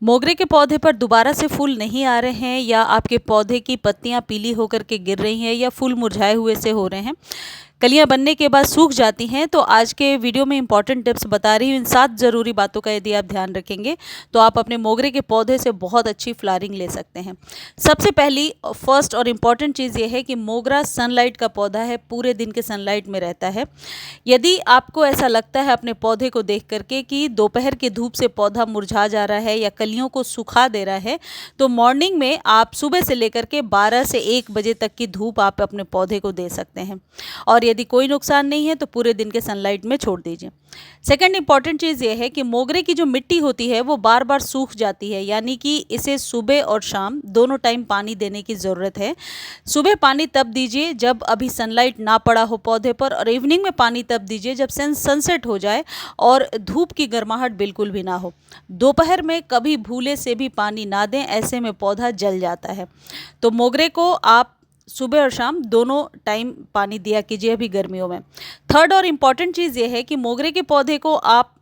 मोगरे के पौधे पर दोबारा से फूल नहीं आ रहे हैं, या आपके पौधे की पत्तियां पीली होकर के गिर रही हैं, या फूल मुरझाए हुए से हो रहे हैं, कलियां बनने के बाद सूख जाती हैं, तो आज के वीडियो में इंपॉर्टेंट टिप्स बता रही हूँ। इन 7 ज़रूरी बातों का यदि आप ध्यान रखेंगे तो आप अपने मोगरे के पौधे से बहुत अच्छी फ्लावरिंग ले सकते हैं। सबसे पहली फर्स्ट और इम्पॉर्टेंट चीज़ ये है कि मोगरा सनलाइट का पौधा है, पूरे दिन के सनलाइट में रहता है। यदि आपको ऐसा लगता है अपने पौधे को देख करके कि दोपहर की धूप से पौधा मुरझा जा रहा है या कलियों को सुखा दे रहा है, तो मॉर्निंग में आप सुबह से लेकर के 12 से 1 बजे तक की धूप आप अपने पौधे को दे सकते हैं, और यदि कोई नुकसान नहीं है तो पूरे दिन के सनलाइट में छोड़ दीजिए। सेकंड इंपॉर्टेंट चीज़ ये है कि मोगरे की जो मिट्टी होती है वो बार बार सूख जाती है, यानी कि इसे सुबह और शाम दोनों टाइम पानी देने की ज़रूरत है। सुबह पानी तब दीजिए जब अभी सनलाइट ना पड़ा हो पौधे पर, और इवनिंग में पानी तब दीजिए जब सनसेट हो जाए और धूप की गर्माहट बिल्कुल भी ना हो। दोपहर में कभी भूले से भी पानी ना दें, ऐसे में पौधा जल जाता है। तो मोगरे को आप सुबह और शाम दोनों टाइम पानी दिया कीजिए अभी गर्मियों में। थर्ड और इम्पॉर्टेंट चीज़ ये है कि मोगरे के पौधे को आप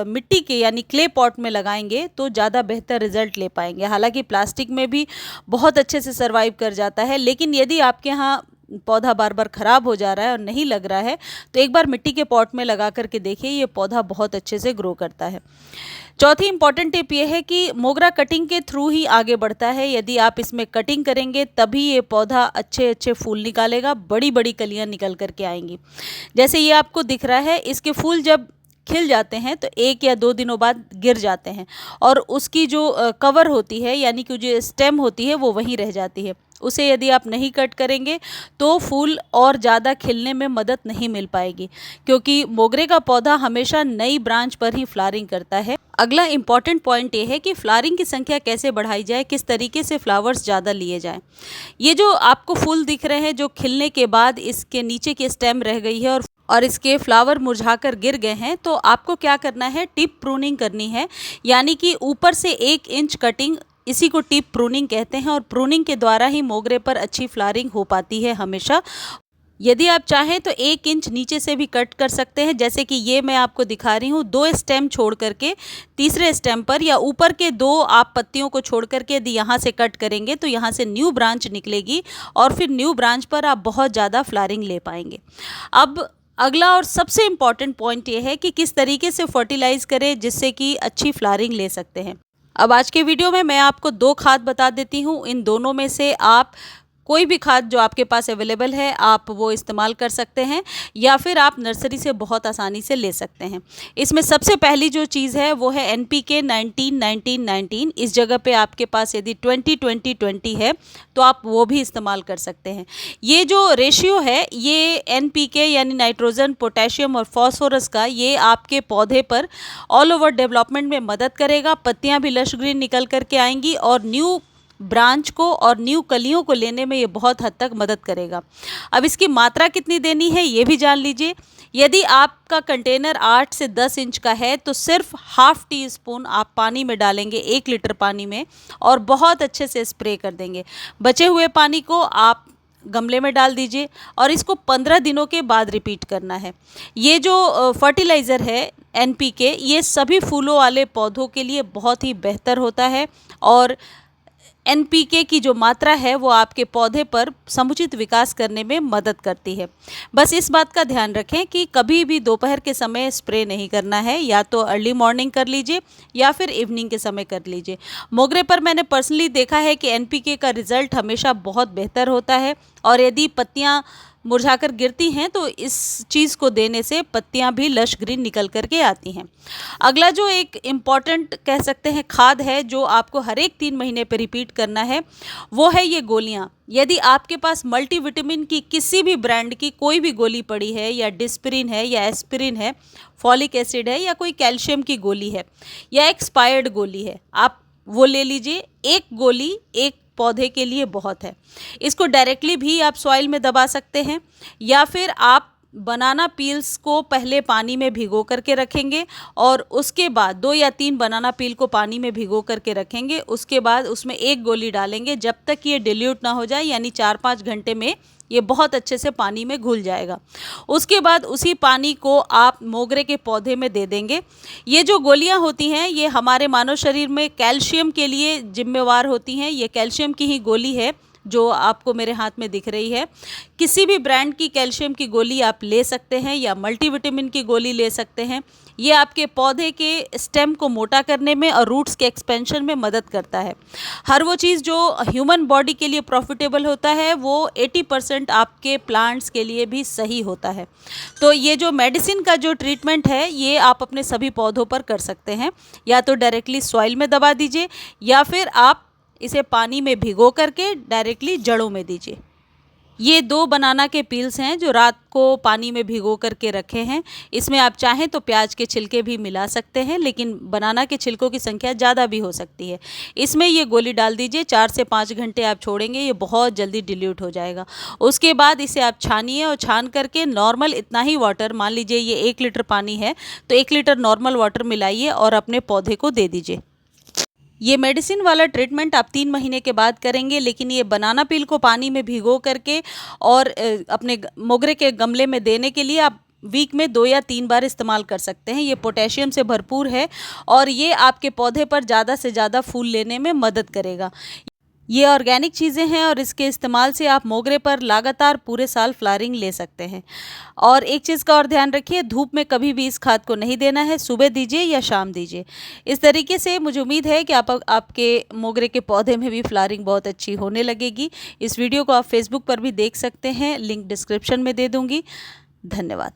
मिट्टी के यानी क्ले पॉट में लगाएंगे तो ज़्यादा बेहतर रिजल्ट ले पाएंगे। हालांकि प्लास्टिक में भी बहुत अच्छे से सर्वाइव कर जाता है, लेकिन यदि आपके यहाँ पौधा बार बार ख़राब हो जा रहा है और नहीं लग रहा है तो एक बार मिट्टी के पॉट में लगा करके देखिए, ये पौधा बहुत अच्छे से ग्रो करता है। चौथी इंपॉर्टेंट टिप ये है कि मोगरा कटिंग के थ्रू ही आगे बढ़ता है। यदि आप इसमें कटिंग करेंगे तभी ये पौधा अच्छे अच्छे फूल निकालेगा, बड़ी बड़ी कलियां निकल करके आएंगी। जैसे ये आपको दिख रहा है, इसके फूल जब खिल जाते हैं तो 1 या 2 दिनों बाद गिर जाते हैं, और उसकी जो कवर होती है यानी कि जो स्टेम होती है वो वहीं रह जाती है। उसे यदि आप नहीं कट करेंगे तो फूल और ज़्यादा खिलने में मदद नहीं मिल पाएगी, क्योंकि मोगरे का पौधा हमेशा नई ब्रांच पर ही फ्लावरिंग करता है। अगला इम्पॉर्टेंट पॉइंट ये है कि फ्लावरिंग की संख्या कैसे बढ़ाई जाए, किस तरीके से फ्लावर्स ज़्यादा लिए जाएं। ये जो आपको फूल दिख रहे हैं जो खिलने के बाद इसके नीचे की स्टेम रह गई है और इसके फ्लावर मुरझाकर गिर गए हैं, तो आपको क्या करना है, टिप प्रूनिंग करनी है, यानी कि ऊपर से 1 इंच कटिंग, इसी को टिप प्रूनिंग कहते हैं। और प्रूनिंग के द्वारा ही मोगरे पर अच्छी फ्लावरिंग हो पाती है हमेशा। यदि आप चाहें तो 1 इंच नीचे से भी कट कर सकते हैं, जैसे कि ये मैं आपको दिखा रही हूँ। 2 स्टेम छोड़ करके तीसरे स्टेम पर या ऊपर के 2 आप पत्तियों को छोड़ करके यदि यहाँ से कट करेंगे तो यहाँ से न्यू ब्रांच निकलेगी, और फिर न्यू ब्रांच पर आप बहुत ज़्यादा फ्लावरिंग ले पाएंगे। अब अगला और सबसे इम्पॉर्टेंट पॉइंट ये है कि किस तरीके से फर्टिलाइज़ करें जिससे कि अच्छी फ्लावरिंग ले सकते हैं। अब आज के वीडियो में मैं आपको 2 खाद बता देती हूँ। इन दोनों में से आप कोई भी खाद जो आपके पास अवेलेबल है आप वो इस्तेमाल कर सकते हैं, या फिर आप नर्सरी से बहुत आसानी से ले सकते हैं। इसमें सबसे पहली जो चीज़ है वो है NPK 19-19-19। इस जगह पे आपके पास यदि 20-20-20 है तो आप वो भी इस्तेमाल कर सकते हैं। ये जो रेशियो है ये NPK यानी नाइट्रोजन, पोटेशियम और फॉस्फोरस का, ये आपके पौधे पर ऑल ओवर डेवलपमेंट में मदद करेगा। पत्तियाँ भी लश ग्रीन निकल करके आएंगी और न्यू ब्रांच को और न्यू कलियों को लेने में ये बहुत हद तक मदद करेगा। अब इसकी मात्रा कितनी देनी है ये भी जान लीजिए। यदि आपका कंटेनर 8 से 10 इंच का है तो सिर्फ ½ टीस्पून आप पानी में डालेंगे, 1 लीटर पानी में, और बहुत अच्छे से स्प्रे कर देंगे। बचे हुए पानी को आप गमले में डाल दीजिए और इसको 15 दिनों के बाद रिपीट करना है। ये जो फर्टिलाइज़र है NPK, ये सभी फूलों वाले पौधों के लिए बहुत ही बेहतर होता है, और NPK की जो मात्रा है वो आपके पौधे पर समुचित विकास करने में मदद करती है। बस इस बात का ध्यान रखें कि कभी भी दोपहर के समय स्प्रे नहीं करना है, या तो अर्ली मॉर्निंग कर लीजिए या फिर इवनिंग के समय कर लीजिए। मोगरे पर मैंने पर्सनली देखा है कि NPK का रिजल्ट हमेशा बहुत बेहतर होता है, और यदि पत्तियाँ मुरझाकर गिरती हैं तो इस चीज़ को देने से पत्तियां भी लश ग्रीन निकल करके आती हैं। अगला जो एक इम्पॉर्टेंट कह सकते हैं खाद है जो आपको हर एक 3 महीने पे रिपीट करना है, वो है ये गोलियां। यदि आपके पास मल्टीविटामिन की किसी भी ब्रांड की कोई भी गोली पड़ी है, या डिस्प्रिन है या एस्पिरिन है, फॉलिक एसिड है, या कोई कैल्शियम की गोली है, या एक्सपायर्ड गोली है, आप वो ले लीजिए। 1 गोली 1 पौधे के लिए बहुत है। इसको डायरेक्टली भी आप सॉइल में दबा सकते हैं, या फिर आप बनाना पील्स को पहले पानी में भिगो करके रखेंगे और उसके बाद 2 या 3 बनाना पील को पानी में भिगो करके रखेंगे। उसके बाद उसमें 1 गोली डालेंगे जब तक ये डिल्यूट ना हो जाए, यानी 4-5 घंटे में ये बहुत अच्छे से पानी में घुल जाएगा। उसके बाद उसी पानी को आप मोगरे के पौधे में दे देंगे। ये जो गोलियां होती हैं ये हमारे मानव शरीर में कैल्शियम के लिए जिम्मेवार होती हैं। ये कैल्शियम की ही गोली है जो आपको मेरे हाथ में दिख रही है। किसी भी ब्रांड की कैल्शियम की गोली आप ले सकते हैं या मल्टीविटामिन की गोली ले सकते हैं। ये आपके पौधे के स्टेम को मोटा करने में और रूट्स के एक्सपेंशन में मदद करता है। हर वो चीज़ जो ह्यूमन बॉडी के लिए प्रॉफिटेबल होता है वो 80% आपके प्लांट्स के लिए भी सही होता है। तो ये जो मेडिसिन का जो ट्रीटमेंट है ये आप अपने सभी पौधों पर कर सकते हैं। या तो डायरेक्टली सॉइल में दबा दीजिए या फिर आप इसे पानी में भिगो करके डायरेक्टली जड़ों में दीजिए। ये 2 बनाना के पील्स हैं जो रात को पानी में भिगो करके रखे हैं। इसमें आप चाहें तो प्याज के छिलके भी मिला सकते हैं, लेकिन बनाना के छिलकों की संख्या ज़्यादा भी हो सकती है। इसमें ये गोली डाल दीजिए, 4 से 5 घंटे आप छोड़ेंगे, ये बहुत जल्दी डिल्यूट हो जाएगा। उसके बाद इसे आप छानिए और छान करके नॉर्मल इतना ही वाटर, मान लीजिए ये 1 लीटर पानी है तो 1 लीटर नॉर्मल वाटर मिलाइए और अपने पौधे को दे दीजिए। ये मेडिसिन वाला ट्रीटमेंट आप 3 महीने के बाद करेंगे, लेकिन ये बनाना पील को पानी में भिगो करके और अपने मोगरे के गमले में देने के लिए आप वीक में 2 या 3 बार इस्तेमाल कर सकते हैं। ये पोटेशियम से भरपूर है और ये आपके पौधे पर ज़्यादा से ज़्यादा फूल लेने में मदद करेगा। ये ऑर्गेनिक चीज़ें हैं और इसके इस्तेमाल से आप मोगरे पर लगातार पूरे साल फ्लावरिंग ले सकते हैं। और एक चीज़ का और ध्यान रखिए, धूप में कभी भी इस खाद को नहीं देना है, सुबह दीजिए या शाम दीजिए। इस तरीके से मुझे उम्मीद है कि आपके मोगरे के पौधे में भी फ्लावरिंग बहुत अच्छी होने लगेगी। इस वीडियो को आप फेसबुक पर भी देख सकते हैं, लिंक डिस्क्रिप्शन में दे दूँगी। धन्यवाद।